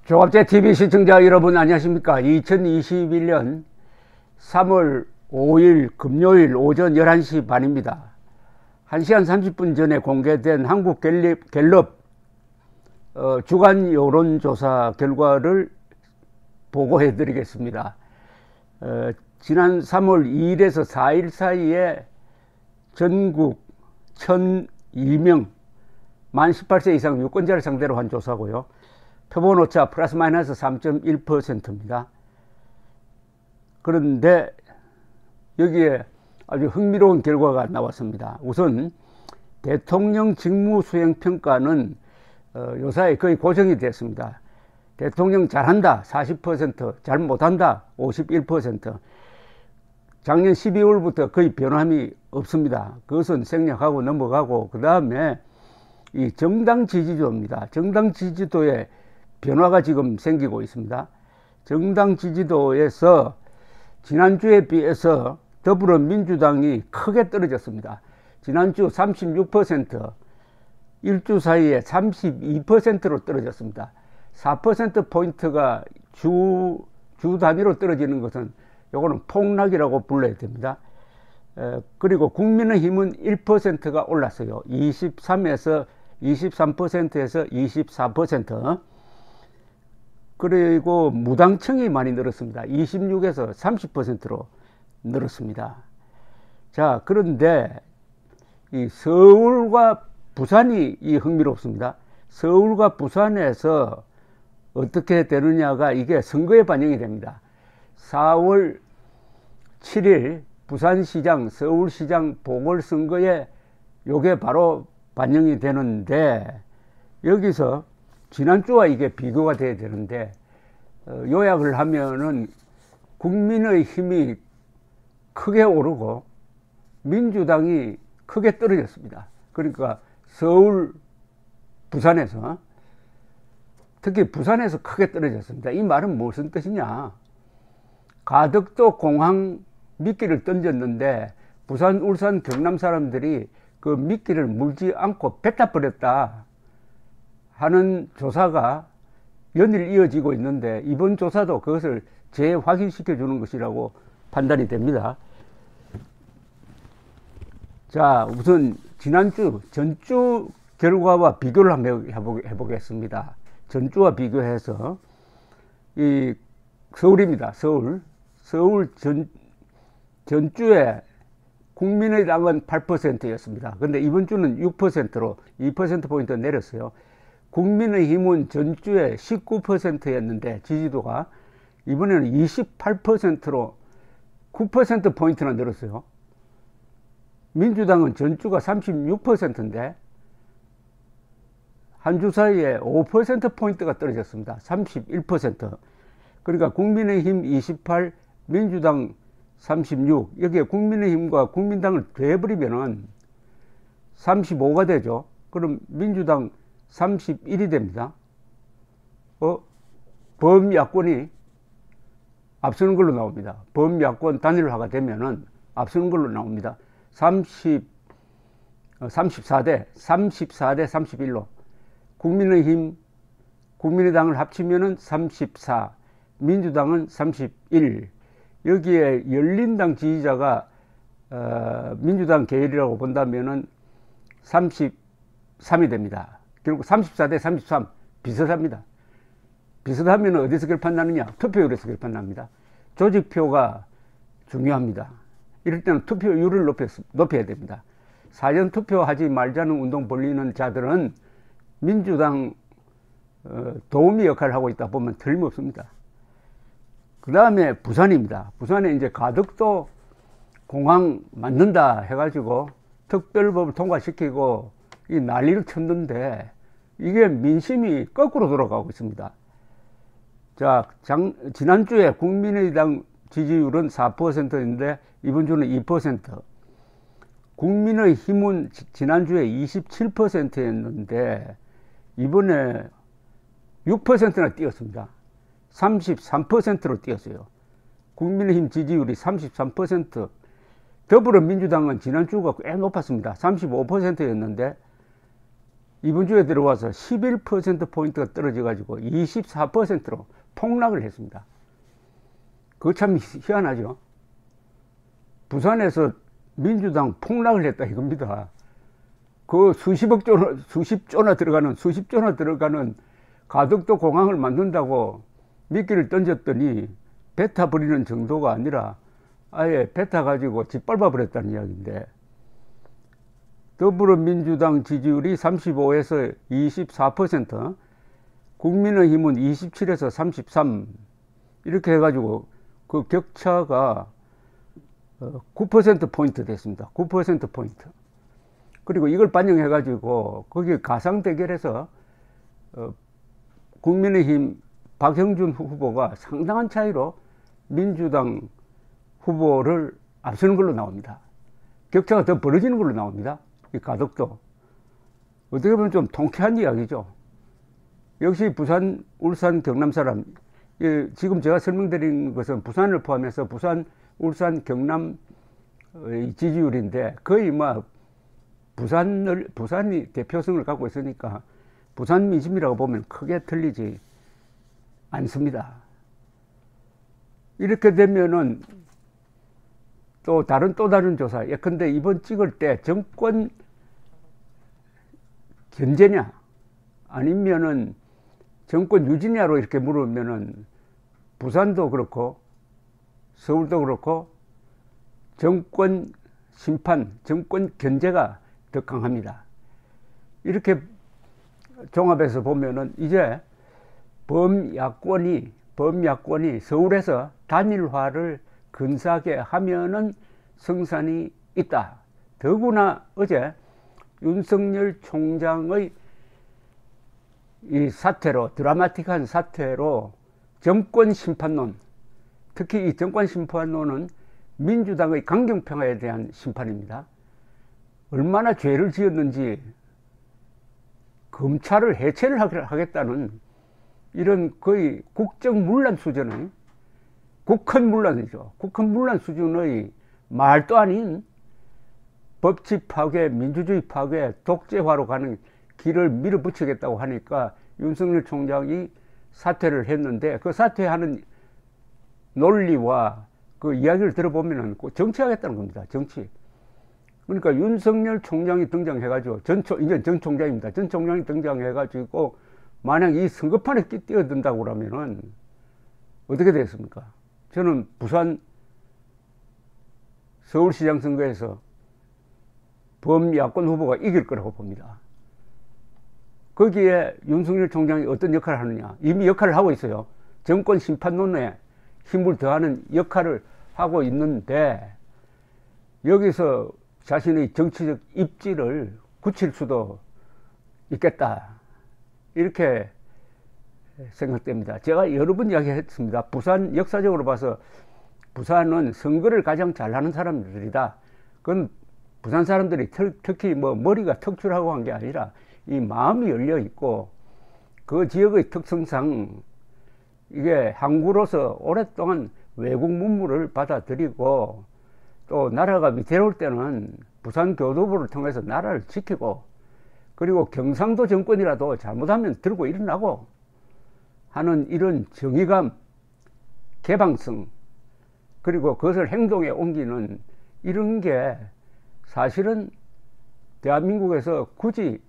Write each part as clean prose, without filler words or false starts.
종합제TV 시청자 여러분 안녕하십니까. 2021년 3월 5일 금요일 오전 11시 반입니다. 1시간 30분 전에 공개된 한국갤럽 주간 여론조사 결과를 보고해 드리겠습니다. 지난 3월 2일에서 4일 사이에 전국 1002명 만 18세 이상 유권자를 상대로 한 조사고요. 표본 오차 플러스 마이너스 3.1%입니다. 그런데 여기에 아주 흥미로운 결과가 나왔습니다. 우선 대통령 직무수행평가는 요사이 거의 고정이 됐습니다. 대통령 잘한다 40%, 잘 못한다 51%. 작년 12월부터 거의 변함이 없습니다. 그것은 생략하고 넘어가고, 그 다음에 이 정당 지지도입니다. 정당 지지도에 변화가 지금 생기고 있습니다. 정당 지지도에서 지난주에 비해서 더불어민주당이 크게 떨어졌습니다. 지난주 36%, 일주 사이에 32%로 떨어졌습니다. 4%포인트가 주 단위로 떨어지는 것은 요거는 폭락이라고 불러야 됩니다. 그리고 국민의힘은 1%가 올랐어요. 23%에서 24%. 그리고 무당층이 많이 늘었습니다. 26에서 30%로 늘었습니다. 자, 그런데 이 서울과 부산이 흥미롭습니다. 서울과 부산에서 어떻게 되느냐가 이게 선거에 반영이 됩니다. 4월 7일 부산시장, 서울시장 보궐선거에 요게 바로 반영이 되는데, 여기서 지난주와 이게 비교가 돼야 되는데, 요약을 하면은 국민의힘이 크게 오르고 민주당이 크게 떨어졌습니다. 그러니까 서울, 부산에서, 특히 부산에서 크게 떨어졌습니다. 이 말은 무슨 뜻이냐? 가덕도 공항 미끼를 던졌는데 부산, 울산, 경남 사람들이 그 미끼를 물지 않고 뱉어 버렸다 하는 조사가 연일 이어지고 있는데, 이번 조사도 그것을 재확인시켜 주는 것이라고 판단이 됩니다. 자, 우선 전주 결과와 비교를 한번 해보겠습니다. 전주와 비교해서, 이 서울입니다. 서울 전주에 국민의당은 8%였습니다. 근데 이번 주는 6%로 2%포인트 내렸어요. 국민의힘은 전주에 19%였는데 지지도가 이번에는 28%로 9%포인트나 늘었어요. 민주당은 전주가 36%인데 한 주 사이에 5%포인트가 떨어졌습니다. 31%. 그러니까 국민의힘 28, 민주당 36. 여기에 국민의힘과 국민당을 더해버리면은 35가 되죠. 그럼 민주당 31이 됩니다. 범야권이 앞서는 걸로 나옵니다. 범야권 단일화가 되면은 앞서는 걸로 나옵니다. 34대 31로. 국민의힘, 국민의당을 합치면은 34, 민주당은 31. 여기에 열린당 지지자가 민주당 계열이라고 본다면은 33이 됩니다. 결국 34대 33 비슷합니다. 비슷하면 어디서 결판나느냐? 투표율에서 결판납니다. 조직표가 중요합니다. 이럴 때는 투표율을 높여야 됩니다. 사전 투표하지 말자는 운동 벌리는 자들은 민주당 도우미 역할을 하고 있다 보면 틀림없습니다. 그 다음에 부산입니다. 부산에 이제 가덕도 공항 만든다 해가지고 특별법을 통과시키고 이 난리를 쳤는데, 이게 민심이 거꾸로 돌아가고 있습니다. 자, 지난주에 국민의당 지지율은 4%인데 이번 주는 2%. 국민의힘은 지난주에 27%였는데 이번에 6%나 뛰었습니다. 33%로 뛰었어요. 국민의힘 지지율이 33%. 더불어민주당은 지난주가 꽤 높았습니다. 35%였는데 이번 주에 들어와서 11%포인트가 떨어져가지고 24%로 폭락을 했습니다. 그거 참 희한하죠. 부산에서 민주당 폭락을 했다 이겁니다. 그 수십조나 들어가는 가덕도 공항을 만든다고 미끼를 던졌더니 베타 버리는 정도가 아니라 아예 베타 가지고 짓밟아 버렸다는 이야기인데, 더불어민주당 지지율이 35에서 24%, 국민의힘은 27에서 33, 이렇게 해가지고 그 격차가 9%포인트 됐습니다. 9%포인트. 그리고 이걸 반영해가지고 거기 가상대결에서 국민의힘 박형준 후보가 상당한 차이로 민주당 후보를 앞서는 걸로 나옵니다. 격차가 더 벌어지는 걸로 나옵니다. 이 가덕도. 어떻게 보면 좀 통쾌한 이야기죠. 역시 부산, 울산, 경남 사람, 지금 제가 설명드린 것은 부산을 포함해서 부산, 울산, 경남 지지율인데 거의 막 부산이 대표성을 갖고 있으니까 부산 민심이라고 보면 크게 틀리지 않습니다. 이렇게 되면은 또 다른 조사, 예컨대 이번 찍을 때 정권 견제냐 아니면은 정권 유지냐로 이렇게 물으면은 부산도 그렇고 서울도 그렇고 정권 심판, 정권 견제가 더 강합니다. 이렇게 종합해서 보면은 이제 범야권이 서울에서 단일화를 근사하게 하면은 성산이 있다. 더구나 어제 윤석열 총장의 이 사태로, 드라마틱한 사태로 정권 심판론, 특히 이 정권 심판론은 민주당의 강경평화에 대한 심판입니다. 얼마나 죄를 지었는지 검찰을 해체를 하겠다는 이런 거의 국정문란 수준의, 국헌문란이죠. 국헌문란 수준의 말도 아닌 법치 파괴, 민주주의 파괴, 독재화로 가는 길을 밀어붙이겠다고 하니까 윤석열 총장이 사퇴를 했는데, 그 사퇴하는 논리와 그 이야기를 들어보면 정치하겠다는 겁니다. 정치. 그러니까 윤석열 총장이 등장해가지고, 이제 전 총장입니다. 전 총장이 등장해가지고 만약 이 선거판에 뛰어든다고 그러면은 어떻게 되겠습니까? 저는 부산 서울시장 선거에서 범야권 후보가 이길 거라고 봅니다. 거기에 윤석열 총장이 어떤 역할을 하느냐, 이미 역할을 하고 있어요. 정권 심판론에 힘을 더하는 역할을 하고 있는데, 여기서 자신의 정치적 입지를 굳힐 수도 있겠다, 이렇게 생각됩니다. 제가 여러 번 이야기했습니다. 부산, 역사적으로 봐서 부산은 선거를 가장 잘하는 사람들이다. 그건 부산 사람들이 특히 뭐 머리가 특출하고 한 게 아니라 이 마음이 열려 있고, 그 지역의 특성상 이게 항구로서 오랫동안 외국 문물을 받아들이고, 또 나라가 위태로울 때는 부산 교도부를 통해서 나라를 지키고, 그리고 경상도 정권이라도 잘못하면 들고 일어나고 하는 이런 정의감, 개방성, 그리고 그것을 행동에 옮기는 이런 게 사실은 대한민국에서 굳이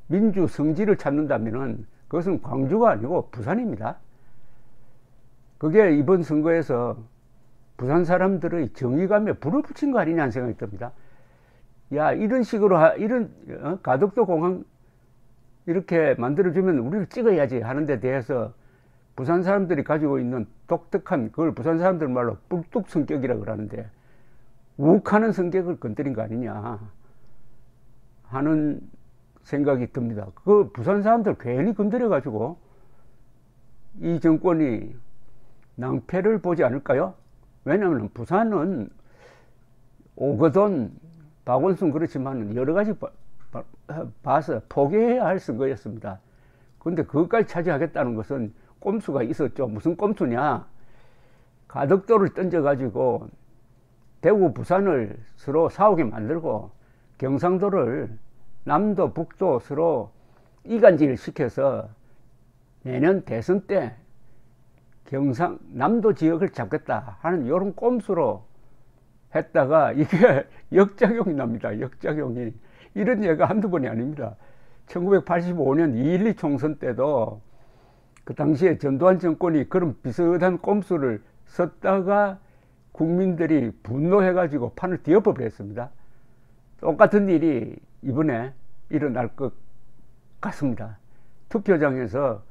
민주 성지를 찾는다면은 그것은 광주가 아니고 부산입니다. 그게 이번 선거에서 부산 사람들의 정의감에 불을 붙인 거 아니냐는 생각이 듭니다. 야, 이런 식으로 가덕도 공항 이렇게 만들어주면 우리를 찍어야지 하는 데 대해서 부산 사람들이 가지고 있는 독특한, 그걸 부산 사람들 말로 뿔뚝 성격이라고 그러는데, 욱하는 성격을 건드린 거 아니냐 하는 생각이 듭니다. 그 부산 사람들 괜히 건드려가지고 이 정권이 낭패를 보지 않을까요? 왜냐하면 부산은 오거돈, 박원순 그렇지만 여러 가지 봐서 포기해야 할 선거였습니다. 그런데 그것까지 차지하겠다는 것은 꼼수가 있었죠. 무슨 꼼수냐? 가덕도를 던져가지고 대구, 부산을 서로 싸우게 만들고, 경상도를 남도, 북도 서로 이간질 시켜서 내년 대선 때 경상남도 지역을 잡겠다 하는 이런 꼼수로 했다가 이게 역작용이 납니다. 역작용이. 이런 예가 한두 번이 아닙니다. 1985년 2.12 총선 때도 그 당시에 전두환 정권이 그런 비슷한 꼼수를 썼다가 국민들이 분노해가지고 판을 뒤엎어버렸습니다. 똑같은 일이 이번에 일어날 것 같습니다. 투표장에서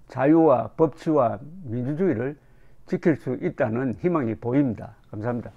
자유와 법치와 민주주의를 지킬 수 있다는 희망이 보입니다. 감사합니다.